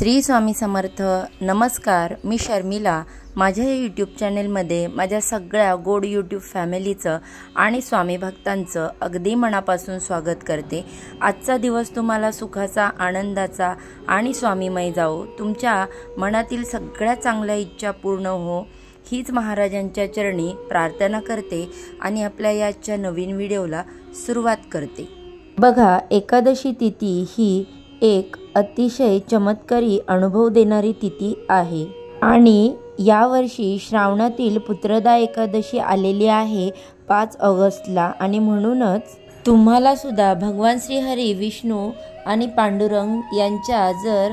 श्री स्वामी समर्थ। नमस्कार, मी शर्मिला। माझ्या यूट्यूब चॅनलमध्ये माझ्या सगळ्या गोड यूट्यूब फॅमिलीचं आणि स्वामी भक्तांचं अगदी मनापासून स्वागत करते। आजचा दिवस तुम्हाला सुखाचा, आनंदाचा आणि स्वामीमय जाओ। तुमच्या मनातील सगळ्या चांगल्या इच्छा पूर्ण हो, हीच महाराजांच्या चरणी प्रार्थना करते आणि आपल्या याच्या नवीन व्हिडिओला सुरुवात करते। बघा, एकादशी तिथी ही एक अतिशय चमत्कारी अनुभव देणारी तिथी आहे आणि यावर्षी श्रावणातील पुत्रदा एकादशी आलेली आहे 5 ऑगस्टला आणि म्हणूनच तुम्हाला सुद्धा भगवान श्री हरी, विष्णू आणि पांडुरंग यांच्या जर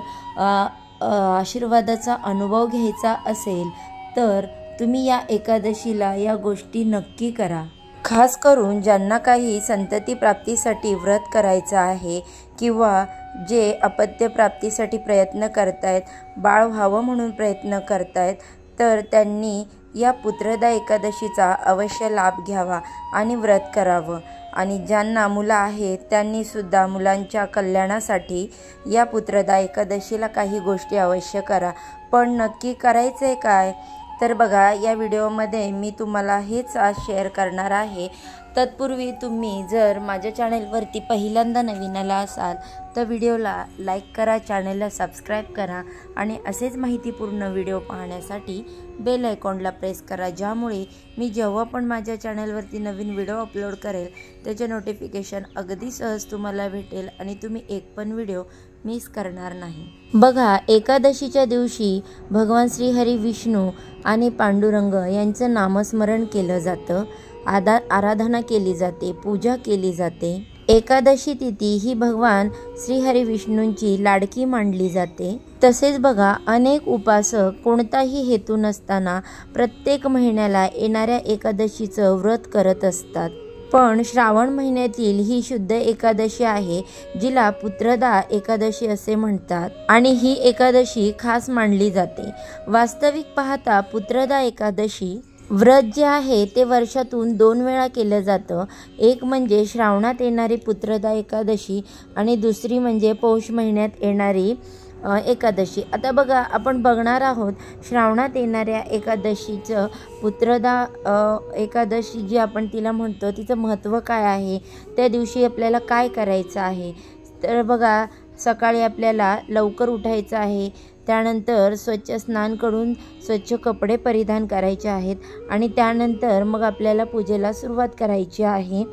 आशीर्वादाचा अनुभव घ्यायचा असेल तर तुम्ही या एकादशीला या गोष्टी नक्की करा। खास करून ज्यांना काही संतती प्राप्तीसाठी व्रत करायचं आहे किंवा जे अपत्य प्राप्तीसाठी प्रयत्न करतायत, बाळ व्हावं म्हणून प्रयत्न करतायत, तर त्यांनी या पुत्रदा एकादशीचा अवश्य लाभ घ्यावा आणि व्रत करावं। आणि ज्यांना मुलं आहेत त्यांनी सुद्धा मुलांच्या कल्याणासाठी या पुत्रदा एकादशीला काही गोष्टी अवश्य करा। पण नक्की करायचंय काय तर बघा, या व्हिडिओमध्ये मी तुम्हाला हेच आज शेअर करणार आहे। तत्पूर्वी तुम्ही जर माझ्या चॅनलवरती पहिल्यांदा नवीन आला असाल तर व्हिडिओला लाईक करा, चॅनलला सबस्क्राईब करा आणि असेच माहितीपूर्ण व्हिडिओ पाहण्यासाठी बेल आयकॉनला प्रेस करा, ज्यामुळे मी जेव्हा पण माझ्या चॅनलवरती नवीन व्हिडिओ अपलोड करेल त्याचे नोटिफिकेशन अगदी सहज तुम्हाला भेटेल आणि तुम्ही एक पण व्हिडिओ मिस करणार नाही। बघा, एकादशीच्या दिवशी भगवान श्री हरी, विष्णू आणि पांडुरंग यांचं नामस्मरण केलं जातं, आराधना केली जाते, पूजा केली जाते। एकादशी तिथी ही भगवान श्री हरी विष्णूंची लाडकी मानली जाते। तसेच बघा, अनेक उपासक कोणताही हेतू नसताना प्रत्येक महिन्याला येणाऱ्या एकादशीचं व्रत करत असतात। पण श्रावण महिन्यातील ही शुद्ध एकादशी आहे जिला पुत्रदा एकादशी असे म्हणतात आणि ही एकादशी खास मानली जाते। वास्तविक पाहता पुत्रदा एकादशी व्रत जे आहे ते वर्षातून 2 वेळा केलं जातं। एक म्हणजे श्रावणात येणारी पुत्रदा एकादशी आणि दुसरी म्हणजे पौष महिन्यात येणारी एकादशी। आता बघा, आपण बघणार आहोत श्रावणात येणाऱ्या एकादशीचं पुत्रदा एकादशी जी आपण तिला म्हणतो तिचं महत्त्व काय आहे, त्या दिवशी आपल्याला काय करायचं आहे। तर बघा, सकाळी आपल्याला लवकर उठायचं आहे, त्यानंतर स्वच्छ स्नान करून स्वच्छ कपडे परिधान करायचे आहेत आणि त्यानंतर मग आपल्याला पूजेला सुरुवात करायची आहे।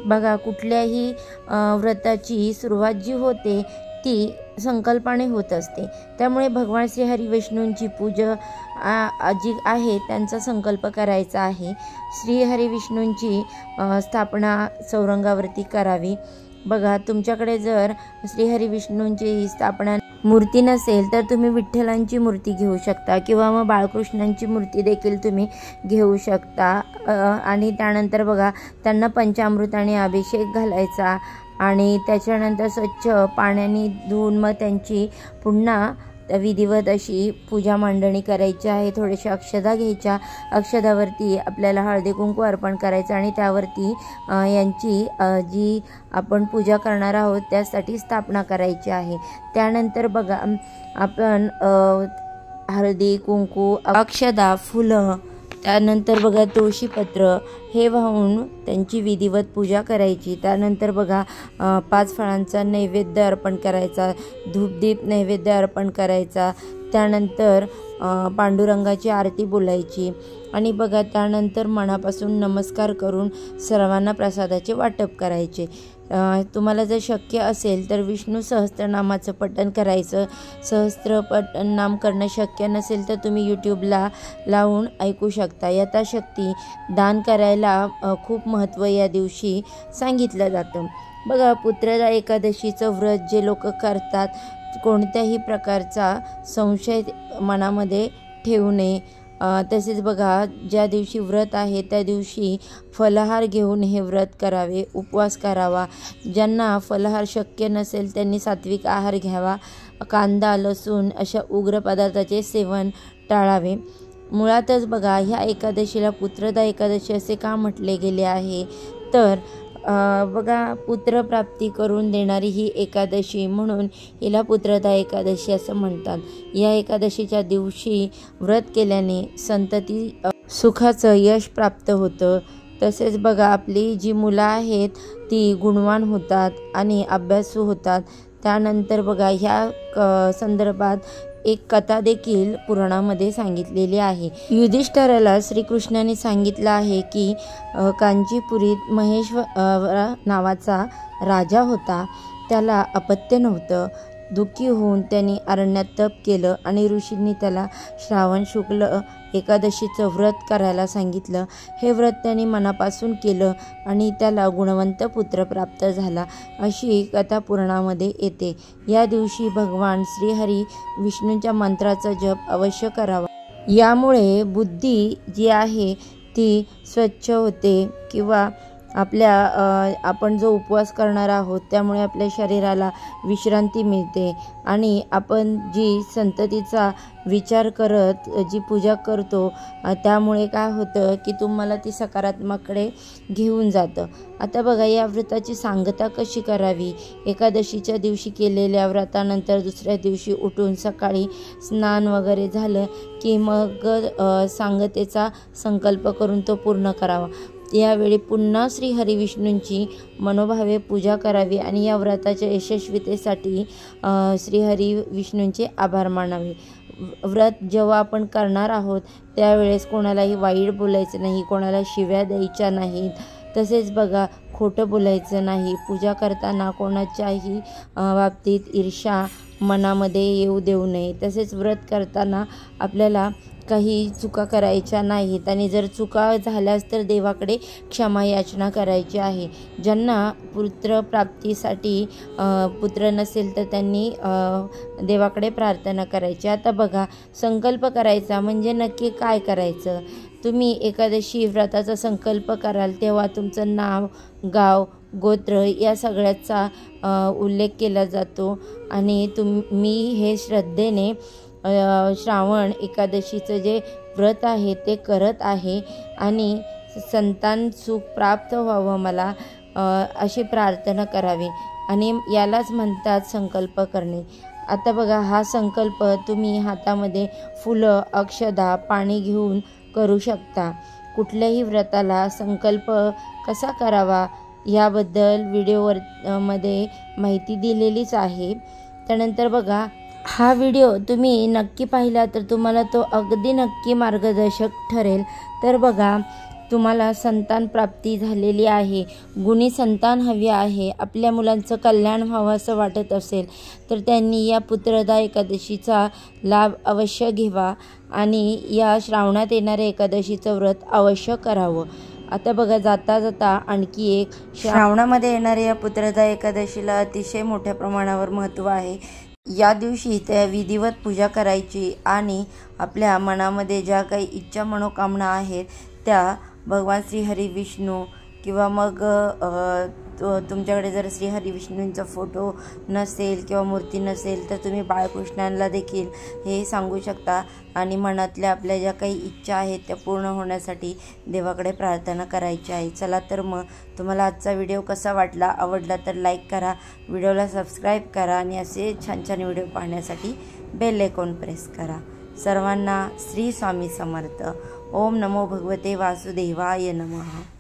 बघा, कुठल्याही व्रताची सुरुवात जी होते ती संकल्पाने होत असते, त्यामुळे भगवान श्री हरी विष्णूंची पूजा जी आहे त्यांचा संकल्प करायचा आहे। श्री हरी विष्णूंची स्थापना चौरंगावरती करावी। बघा, तुमच्याकडे जर श्री हरी विष्णूंची स्थापना मूर्ती नसेल तर तुम्ही विठ्ठलांची मूर्ती घेऊ शकता किंवा मग बाळकृष्णांची मूर्ती देखील तुम्ही घेऊ शकता। आणि त्यानंतर बघा, त्यांना पंचामृताने अभिषेक घालायचा आणि त्याच्यानंतर स्वच्छ पाण्याने धुवून मग त्यांची पुन्हा विधिवत अशी पूजा मांडणी करायची आहे। थोडेशा अक्षदा घ्यायच्या, अक्षदावरती आपल्याला हळदी कुंकू अर्पण करायचं आणि त्यावरती यांची जी आपण पूजा करणार आहोत त्यासाठी स्थापना करायची आहे। त्यानंतर बघा, आपण हळदी कुंकू, अक्षदा, फुलं, त्यानंतर बघा तुळशीपत्र हे वाहून त्यांची विधिवत पूजा करायची। त्यानंतर बघा, 5 फळांचा नैवेद्य अर्पण करायचा, धूपदीप नैवेद्य अर्पण करायचा, त्यानंतर पांडुरंगाची आरती बोलायची आणि बघा त्यानंतर मनापासून नमस्कार करून सर्वांना प्रसादाचे वाटप करायचे। तुम्हाला जर शक्य असेल तर विष्णू सहस्त्रनामाचं पठण करायचं। सहस्त्र पठण नाम करणं शक्य नसेल तर तुम्ही यूट्यूबला लावून ऐकू शकता। यथाशक्ती दान करायला खूप महत्त्व या दिवशी सांगितलं जातं। बघा, पुत्रदा एकादशीचं व्रत जे लोक करतात, कोणत्याही प्रकारचा संशय मनामध्ये ठेवू नये। तसेच बघा, ज्या दिवशी व्रत आहे त्या दिवशी फलाहार घेऊन हे व्रत करावे, उपवास करावा। ज्यांना फलाहार शक्य नसेल त्यांनी सात्विक आहार घ्यावा, कांदा, लसूण अशा उग्र पदार्थाचे सेवन टाळावे। मुळातच बघा, ह्या एकादशीला पुत्रदा एकादशी असे का म्हटले गेले आहे तर बघा पुत्रप्राप्ती करून देणारी ही एकादशी म्हणून हिला पुत्रदा एकादशी असं म्हणतात. या एकादशीच्या दिवशी व्रत केल्याने संतती सुखाचं यश प्राप्त होतं. तसेच बघा आपली जी मुलं आहेत ती गुणवान होतात आणि अभ्यासू होतात. त्यानंतर बघा ह्या संदर्भात एक कथा देखील पुराणामध्ये सांगितलेली आहे. युधिष्ठिराला श्रीकृष्णाने सांगितलं आहे की कांचीपुरीत महेश्वर नावाचा राजा होता. त्याला अपत्य नव्हतं. दुःखी होऊन त्यांनी अरण्यात तप केलं आणि ऋषींनी त्याला श्रावण शुक्ल एकादशीचं व्रत करायला सांगितलं. हे व्रत त्यांनी मनापासून केलं आणि त्याला गुणवंत पुत्र प्राप्त झाला, अशी कथा पुराणामध्ये येते. या दिवशी भगवान श्रीहरी विष्णूंच्या मंत्राचा जप अवश्य करावा. यामुळे बुद्धी जी आहे ती स्वच्छ होते किंवा आपण जो उपवास करणार आहोत त्यामुळे आपल्या शरीराला विश्रांती मिळते आणि आपण जी संततीचा विचार करत जी पूजा करतो त्यामुळे काय होतं की तुम्हाला ती सकारात्मककडे घेऊन जातं. आता बघा या व्रताची सांगता कशी करावी. एकादशीच्या दिवशी केलेल्या व्रतानंतर दुसऱ्या दिवशी उठून सकाळी स्नान वगैरे झालं की मग सांगतेचा संकल्प करून तो पूर्ण करावा. यावेळी पुन्हा श्री हरिविष्णूंची मनोभावे पूजा करावी आणि या व्रताच्या यशस्वीतेसाठी श्री हरिविष्णूंचे आभार मानावे. व्रत जेव्हा आपण करणार आहोत त्यावेळेस कोणालाही वाईट बोलायचं नाही, कोणाला शिव्या द्यायच्या नाहीत. तसेच बघा खोटं बोलायचं नाही. पूजा करताना कोणाच्याही बाबतीत ईर्ष्या मनामध्ये येऊ देऊ नये. तसेच व्रत करताना आपल्याला काही चुका करायच्या नाहीत आणि जर चुका झाल्यास तर देवाकडे क्षमा याचना करायची आहे. ज्यांना पुत्रप्राप्तीसाठी पुत्र नसेल तर त्यांनी देवाकडे प्रार्थना करायची. आता बघा संकल्प करायचा म्हणजे नक्की काय करायचं. तुम्ही एकादशी व्रताचा संकल्प कराल तेव्हा तुमचं नाव, गाव, गोत्र या सगळ्याचा उल्लेख केला जातो आणि तुम्ही हे श्रद्धेने श्रावण एकादशीचं जे व्रत आहे ते करत आहे आणि संतान सुख प्राप्त व्हावं मला अशी प्रार्थना करावी आणि यालाच म्हणतात संकल्प करणे. आता बघा हा संकल्प तुम्ही हातामध्ये फुलं, अक्षदा, पाणी घेऊन करू शकता. कुठल्याही व्रताला संकल्प कसा करावा याबद्दल व्हिडिओमध्ये माहिती दिलेलीच आहे. त्यानंतर बघा हा व्हिडिओ तुम्ही नक्की पाहिला तर तुम्हाला तो अगदी नक्की मार्गदर्शक ठरेल. तर बघा तुम्हाला संतान प्राप्ती झालेली आहे, गुणी संतान हवी आहे, आपल्या मुलांचं कल्याण व्हावं असं वाटत असेल तर त्यांनी या पुत्रदा एकादशीचा लाभ अवश्य घ्यावा आणि या श्रावणात येणाऱ्या एकादशीचं व्रत अवश्य करावं. आता बघा जाता जाता आणखी एक श्रावणामध्ये येणाऱ्या या पुत्रदा एकादशीला अतिशय मोठ्या प्रमाणावर महत्त्व आहे. या दिवशी त्या विधिवत पूजा करायची आणि आपल्या मनामध्ये ज्या काही इच्छा मनोकामना आहेत त्या भगवान श्री हरी विष्णू किंवा मग तुमच्याकडे जर श्री हरी विष्णूंचा फोटो नसेल किंवा मूर्ती नसेल तर तुम्ही बाळकृष्णांना देखील हे सांगू शकता आणि मनातल्या आपल्या ज्या काही इच्छा आहेत त्या पूर्ण होण्यासाठी देवाकडे प्रार्थना करायची आहे. चला तर मग तुम्हाला आजचा व्हिडिओ कसा वाटला, आवडला तर लाईक करा, व्हिडिओला सबस्क्राईब करा आणि असे छान छान व्हिडिओ पाहण्यासाठी बेल आयकॉन प्रेस करा. सर्वांना श्री स्वामी समर्थ. ओम नमो भगवते वासुदेवाय नमः.